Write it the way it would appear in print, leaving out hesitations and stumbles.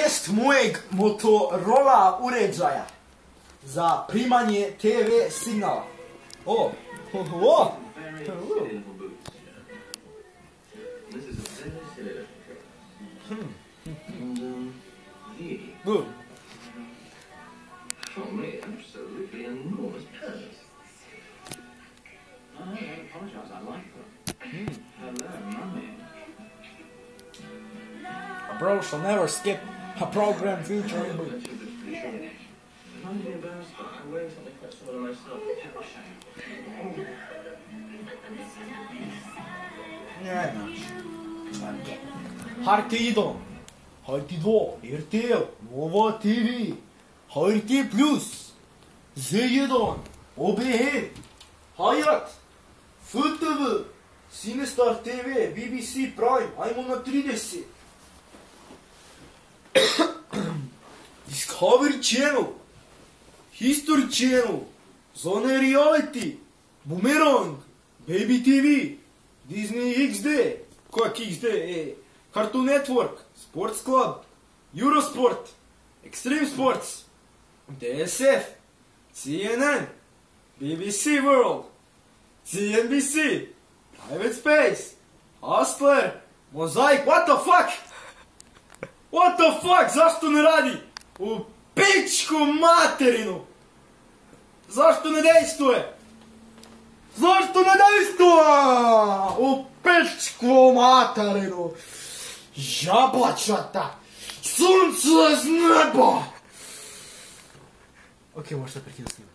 test mojeg Motorola uređaja za primanje TV signala. O! Good. Absolutely enormous purse. I apologize, I like her. Hello, mummy. A bro shall never skip a program featuring me. Reminds me of I'm wearing something quite similar myself. Не, значи. Харти 1, Харти 2, RTL, Nova TV, Harti Plus, Z1, OBN, Hayat, FTV, Cinestar TV, BBC Prime, ajmo na 30. Discovery Channel, History Channel, Zone Reality, Boomerang, Baby TV, Disney XD, как XD, Cartoon Network, Sports Club, Eurosport, Extreme Sports, DSF, CNN, BBC World, CNBC, Private Space, Hustler, Mosaic, what the fuck? What the fuck? Zašto ne radi? U pičku materinu! Zašto ne dejstvuje? Zašto ne dejstvuje? U pičku materinu! Žabačata! Sunce z neba! Ok, možete prekidati s njim.